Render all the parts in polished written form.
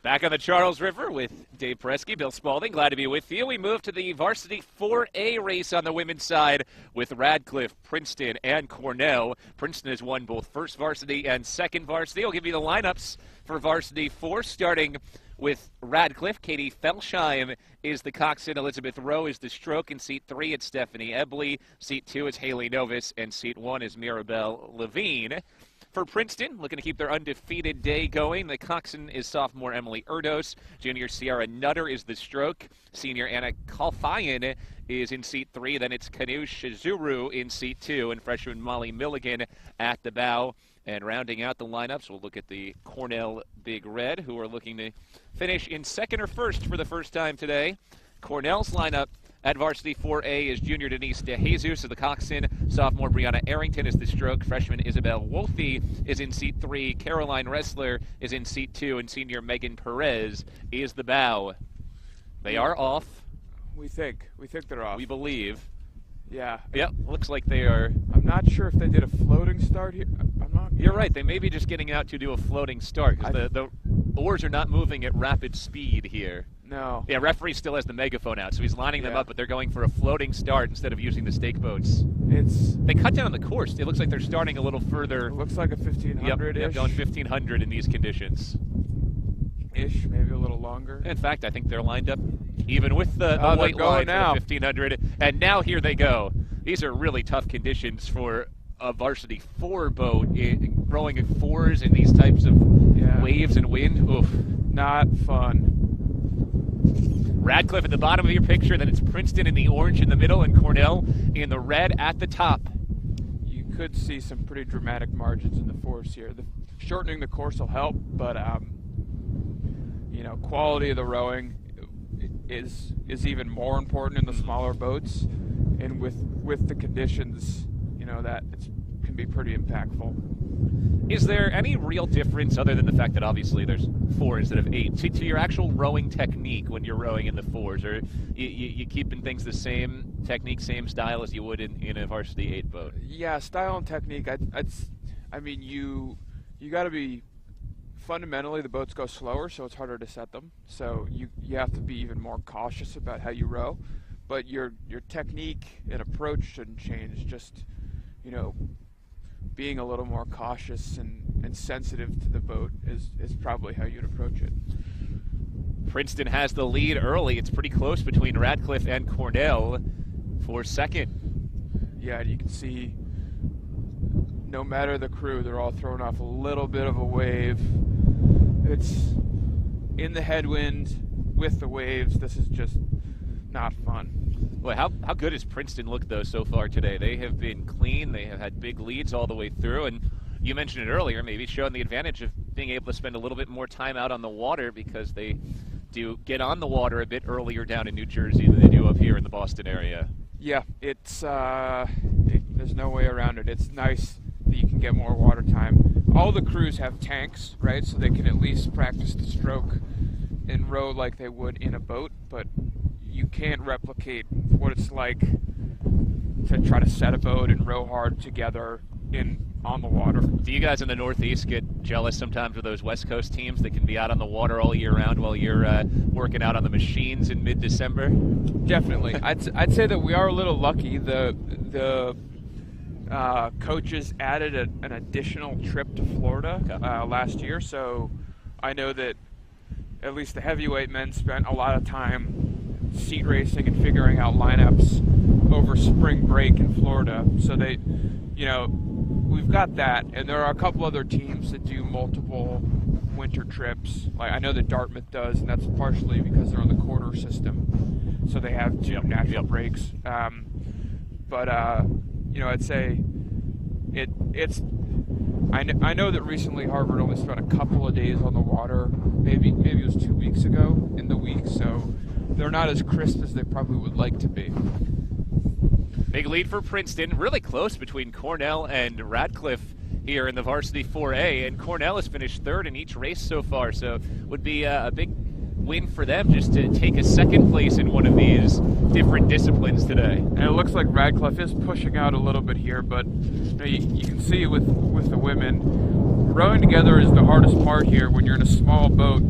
Back on the Charles River with Dave Presky, Bill Spaulding. Glad to be with you. We move to the varsity 4A race on the women's side with Radcliffe, Princeton, and Cornell. Princeton has won both first varsity and second varsity. I'll give you the lineups for varsity 4, starting with Radcliffe. Katie Felsheim is the coxswain. Elizabeth Rowe is the stroke. In seat 3, it's Stephanie Ebley. Seat 2, it's Haley Novus. And seat 1 is Mirabelle Levine. For Princeton, looking to keep their undefeated day going, the coxswain is sophomore Emily Erdos. Junior Sierra Nutter is the stroke. Senior Anna Kalfayan is in seat 3. Then it's Kanu Shizuru in seat 2. And freshman Molly Milligan at the bow. And rounding out the lineups, we'll look at the Cornell Big Red, who are looking to finish in second or first for the first time today. Cornell's lineup at varsity 4A is junior Denise DeJesus of the coxswain. Sophomore Brianna Arrington is the stroke. Freshman Isabel Wolfe is in seat 3. Caroline Ressler is in seat 2. And senior Megan Perez is the bow. They are off. We think they're off. We believe. Yeah. Yep, looks like they are. I'm not sure if they did a floating start here. I'm not. You're right. They may be just getting out to do a floating start because the oars are not moving at rapid speed here. No. Yeah, referee still has the megaphone out, so he's lining them up, but they're going for a floating start instead of using the stake boats. They cut down on the course. It looks like they're starting a little further. It looks like a 1500-ish. Yep, going 1500 in these conditions. Ish, maybe a little longer. In fact, I think they're lined up even with the white line for the 1500. And now here they go. These are really tough conditions for a varsity 4 boat rowing in 4s in these types of waves and wind. Oof. Not fun. Radcliffe at the bottom of your picture, then it's Princeton in the orange in the middle and Cornell in the red at the top. You could see some pretty dramatic margins in the 4s here. Shortening the course will help, but you know, quality of the rowing is even more important in the smaller boats, and with the conditions, you know, that can be pretty impactful. Is there any real difference, other than the fact that obviously there's 4 instead of 8, to your actual rowing technique when you're rowing in the 4s? Or you keeping things the same technique, same style as you would in a varsity 8 boat? Yeah, style and technique. I mean, you got to be, fundamentally the boats go slower, so it's harder to set them. So you have to be even more cautious about how you row. But your technique and approach shouldn't change. Just, you know, being a little more cautious and sensitive to the boat is probably how you'd approach it. Princeton has the lead early. It's pretty close between Radcliffe and Cornell for second. Yeah, you can see no matter the crew, they're all throwing off a little bit of a wave. It's in the headwind with the waves. This is just not fun. Boy, how good has Princeton looked, though, so far today? They have been clean. They have had big leads all the way through. And you mentioned it earlier, maybe showing the advantage of being able to spend a little bit more time out on the water because they do get on the water a bit earlier down in New Jersey than they do up here in the Boston area. Yeah, it's there's no way around it. It's nice that you can get more water time. All the crews have tanks, right, so they can at least practice the stroke and row like they would in a boat, but you can't replicate what it's like to try to set a boat and row hard together on the water. Do you guys in the Northeast get jealous sometimes of those West Coast teams that can be out on the water all year round while you're working out on the machines in mid-December? Definitely. I'd say that we are a little lucky. The coaches added an additional trip to Florida last year, so I know that at least the heavyweight men spent a lot of time seat racing and figuring out lineups over spring break in Florida. So they, you know, we've got that, and there are a couple other teams that do multiple winter trips. Like I know that Dartmouth does, and that's partially because they're on the quarter system, so they have 2 natural breaks. But you know, I'd say it's. I know that recently Harvard only spent a couple of days on the water. Maybe it was 2 weeks ago in the week, so they're not as crisp as they probably would like to be. Big lead for Princeton. Really close between Cornell and Radcliffe here in the varsity 4A, and Cornell has finished 3rd in each race so far, so would be a big win for them just to take a 2nd place in one of these different disciplines today. And it looks like Radcliffe is pushing out a little bit here, but you can see with the women, rowing together is the hardest part here when you're in a small boat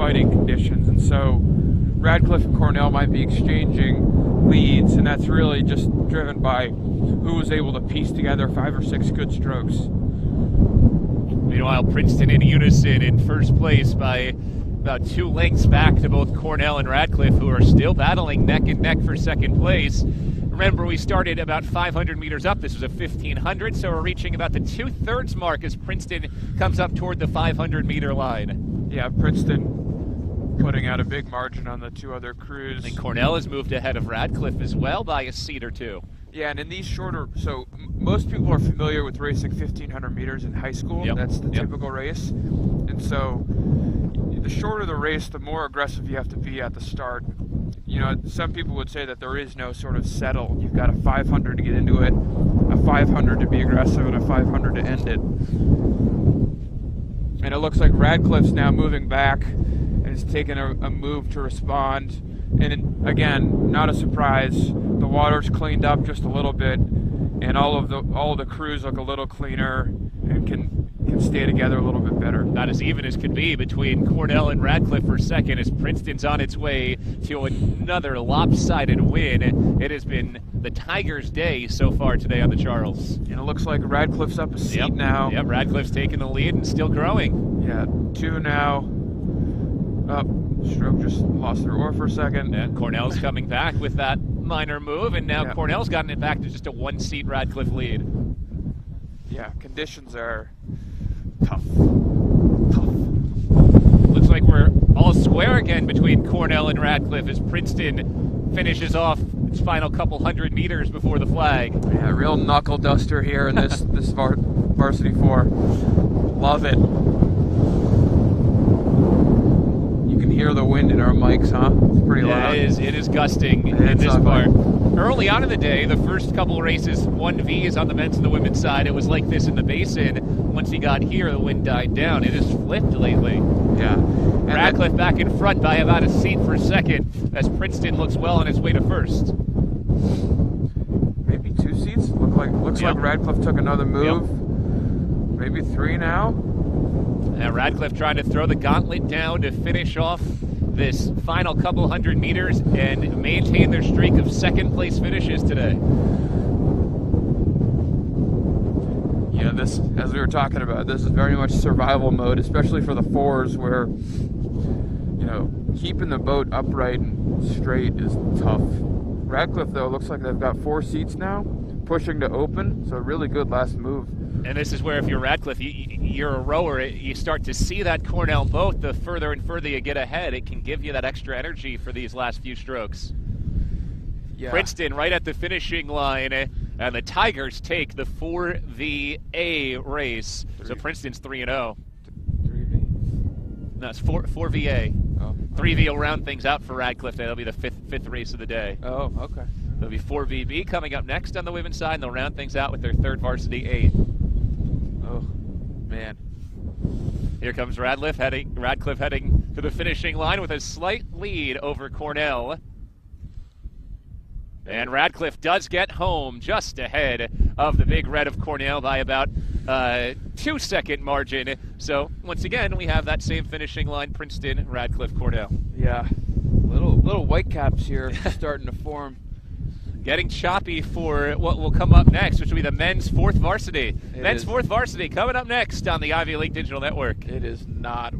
fighting conditions. And so Radcliffe and Cornell might be exchanging leads, and that's really just driven by who was able to piece together 5 or 6 good strokes. Meanwhile, Princeton in unison in first place by about 2 lengths back to both Cornell and Radcliffe, who are still battling neck and neck for second place. Remember, we started about 500 meters up. This was a 1,500, so we're reaching about the 2/3 mark as Princeton comes up toward the 500-meter line. Yeah, Princeton putting out a big margin on the 2 other crews. And Cornell has moved ahead of Radcliffe as well by a seat or 2. Yeah, and in these shorter, so most people are familiar with racing 1,500 meters in high school. Yep. That's the typical race. And so the shorter the race, the more aggressive you have to be at the start. You know, some people would say that there is no sort of settle. You've got a 500 to get into it, a 500 to be aggressive, and a 500 to end it. And it looks like Radcliffe's now moving back and is taking a move to respond. And again, not a surprise. The water's cleaned up just a little bit, and all of the crews look a little cleaner and can stay together a little bit better. Not as even as could be between Cornell and Radcliffe for second as Princeton's on its way to another lopsided win. It has been the Tigers' day so far today on the Charles. And it looks like Radcliffe's up a seat now. Yep, Radcliffe's taking the lead and still growing. Yeah, 2 now. Stroke just lost their oar for a second. And Cornell's coming back with that minor move, and now Cornell's gotten it back to just a 1-seat Radcliffe lead. Yeah, conditions are tough. Looks like we're all square again between Cornell and Radcliffe as Princeton finishes off its final couple hundred meters before the flag. Yeah, real knuckle duster here in this varsity 4. Love it. You can hear the wind in our mics, huh? It's pretty loud. It is gusting in this part. Early on in the day, the first couple races, 1Vs on the men's and the women's side, it was like this in the basin. Once he got here, the wind died down. It has flipped lately. Yeah. Radcliffe back in front by about a seat for second as Princeton looks well on his way to first. Maybe 2 seats? Looks like Radcliffe took another move. Maybe 3 now. Now Radcliffe trying to throw the gauntlet down to finish off this final couple hundred meters and maintain their streak of second place finishes today. Yeah, this, as we were talking about, this is very much survival mode, especially for the 4s where, you know, keeping the boat upright and straight is tough. Radcliffe, though, looks like they've got 4 seats now, pushing to open, so a really good last move. And this is where, if you're Radcliffe, you're a rower, you start to see that Cornell boat, the further and further you get ahead, it can give you that extra energy for these last few strokes. Yeah. Princeton right at the finishing line, and the Tigers take the 4VA race. So Princeton's 3-0. 3V? No, it's 4VA. Oh. 3V will round things out for Radcliffe. That'll be the fifth race of the day. Oh, okay. There'll be 4VB coming up next on the women's side, and they'll round things out with their 3rd varsity 8. Oh, man. Here comes Radcliffe heading to the finishing line with a slight lead over Cornell. And Radcliffe does get home just ahead of the Big Red of Cornell by about 2-second margin. So once again, we have that same finishing line: Princeton, Radcliffe, Cornell. Yeah, little whitecaps here starting to form. Getting choppy for what will come up next, which will be the men's 4th varsity. Men's 4th varsity coming up next on the Ivy League Digital Network. It is not